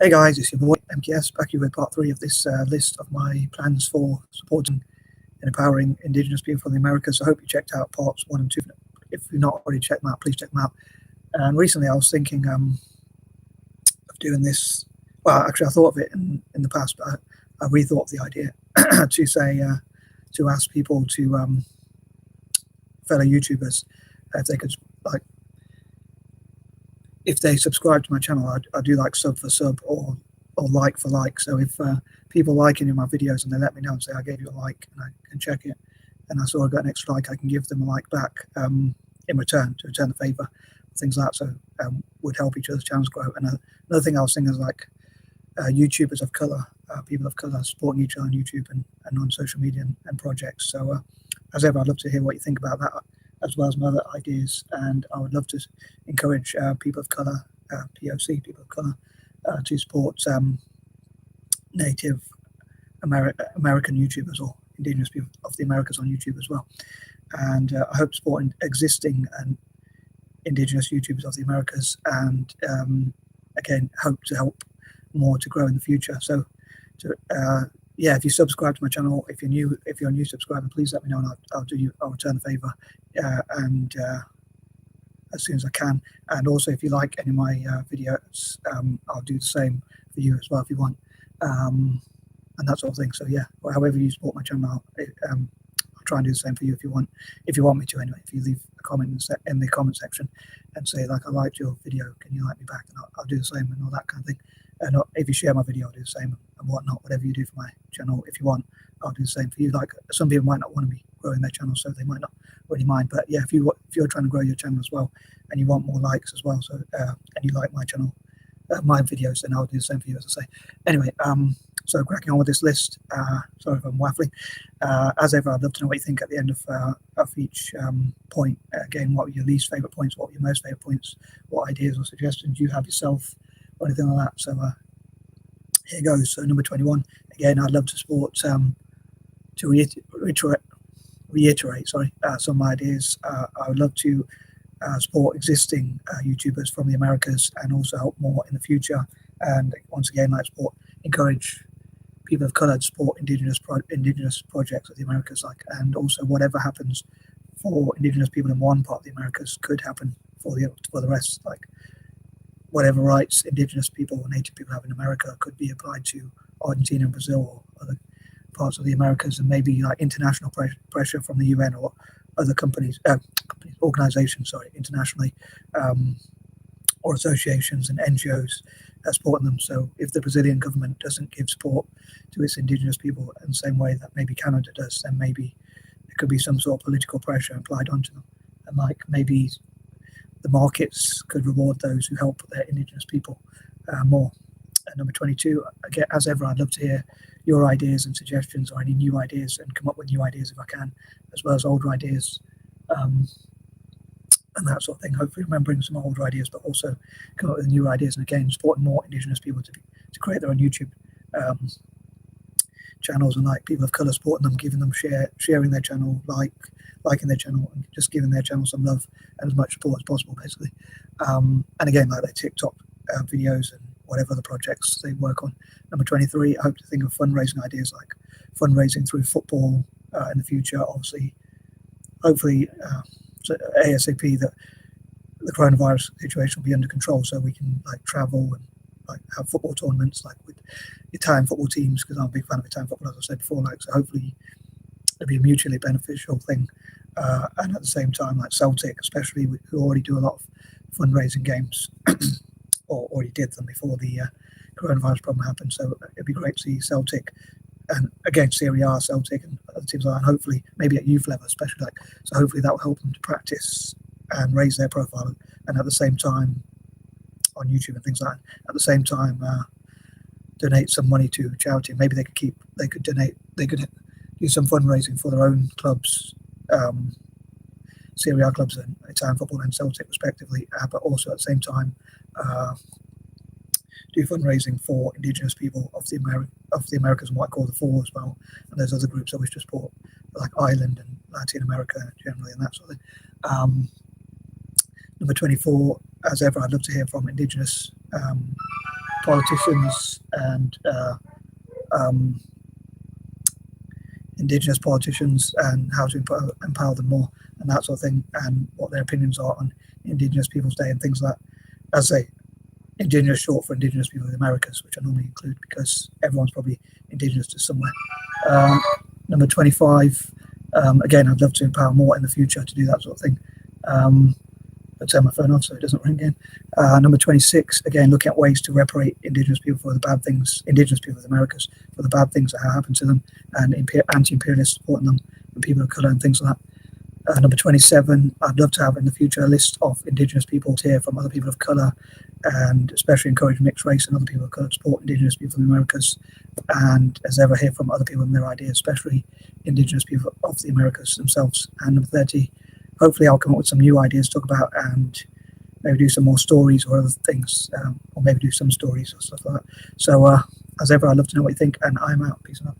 Hey guys, it's your boy M.K.S back here with part 3 of this list of my plans for supporting and empowering Indigenous people from the Americas. I hope you checked out parts 1 and 2. If you've not already checked them out, please check them out. And recently I was thinking of doing this. Well, actually I thought of it in the past, but I rethought of the idea to say, to ask people to, fellow YouTubers, if they could, like, if they subscribe to my channel, I do like sub for sub or like for like. So if people like any of my videos and they let me know and say I gave you a like and I can check it, and I saw I got an extra like, I can give them a like back in return, to return the favor, things like that. So would help each other's channels grow. And another thing I was thinking is like YouTubers of color, people of color supporting each other on YouTube and on social media and projects. So as ever, I'd love to hear what you think about that, as well as my other ideas. And I would love to encourage people of color, POC, people of color, to support Native American YouTubers or Indigenous people of the Americas on YouTube as well. And I hope supporting existing Indigenous YouTubers of the Americas, and again, hope to help more to grow in the future. So yeah, if you subscribe to my channel, if you're a new subscriber, please let me know and I'll return the favor and as soon as I can. And also, if you like any of my videos, I'll do the same for you as well if you want, and that sort of thing. So yeah, however you support my channel, I'll try and do the same for you if you want me to anyway. If you leave a comment in the comment section and say, like, I liked your video, can you like me back, and I'll do the same and all that kind of thing. And if you share my video, I'll do the same and whatnot. Whatever you do for my channel, if you want, I'll do the same for you. Like, some people might not want to be growing their channel, so they might not really mind. But yeah, if you're trying to grow your channel as well, and you want more likes as well, so and you like my channel, my videos, then I'll do the same for you, as I say. Anyway, so cracking on with this list. Sorry if I'm waffling. As ever, I'd love to know what you think at the end of each point. Again, what were your least favorite points? What were your most favorite points? What ideas or suggestions you have yourself, or anything like that? So here goes. So number 21. Again, I'd love to support to reiterate some of my ideas. I would love to support existing YouTubers from the Americas and also help more in the future. And once again, like, encourage people of color to support indigenous projects of the Americas, like, and also whatever happens for indigenous people in one part of the Americas could happen for the rest. Like, whatever rights indigenous people or native people have in America could be applied to Argentina and Brazil or other parts of the Americas, and maybe like international pressure from the UN or other organizations, internationally, or associations and NGOs supporting them. So if the Brazilian government doesn't give support to its indigenous people in the same way that maybe Canada does, then maybe there could be some sort of political pressure applied onto them, and like maybe the markets could reward those who help their indigenous people more. And number 22, again, as ever, I'd love to hear your ideas and suggestions, or any new ideas, and come up with new ideas if I can, as well as older ideas, and that sort of thing. Hopefully remembering some older ideas, but also come up with new ideas, and again, supporting more indigenous people to create their own YouTube channels, and like people of color, supporting them, giving them sharing their channel, liking their channel, and just giving their channel some love and as much support as possible, basically. And again, like their TikTok videos and whatever other projects they work on. Number 23, I hope to think of fundraising ideas, like fundraising through football in the future. Obviously, hopefully, ASAP, that the coronavirus situation will be under control, so we can like travel and like have football tournaments, like with Italian football teams, because I'm a big fan of Italian football, as I said before. Like, so hopefully it'll be a mutually beneficial thing. And at the same time, like Celtic, especially, who already do a lot of fundraising games, or already did them before the coronavirus problem happened. So it'd be great to see Celtic, and again, Serie A, Celtic, and other teams like that, and hopefully maybe at youth level, especially, like, so hopefully that will help them to practice and raise their profile, and at the same time on YouTube and things like that. At the same time, donate some money to charity. Maybe they could do some fundraising for their own clubs, Serie A clubs and Italian football and Celtic respectively, but also at the same time do fundraising for indigenous people of the Americas, and what I call the Four as well, and there's other groups I wish to support, like Ireland and Latin America generally, and that sort of thing. Number 24, as ever, I'd love to hear from indigenous politicians and Indigenous politicians, and how to empower them more, and that sort of thing, and what their opinions are on Indigenous Peoples Day and things like that. As I say, Indigenous short for Indigenous people of the Americas, which I normally include because everyone's probably Indigenous to somewhere. Number 25, again, I'd love to empower more in the future to do that sort of thing. I'll turn my phone off so it doesn't ring again. Number 26, again, looking at ways to reparate Indigenous people for the bad things, Indigenous people of the Americas, for the bad things that have happened to them, and anti-imperialists supporting them, and people of colour and things like that. Number 27, I'd love to have in the future a list of Indigenous people to hear from other people of colour, and especially encourage mixed race and other people of colour to support Indigenous people in the Americas, and as ever hear from other people and their ideas, especially Indigenous people of the Americas themselves. And number 30, hopefully I'll come up with some new ideas to talk about, and maybe do some more stories or other things, or maybe do some stories or stuff like that. So as ever, I'd love to know what you think, and I'm out. Peace out.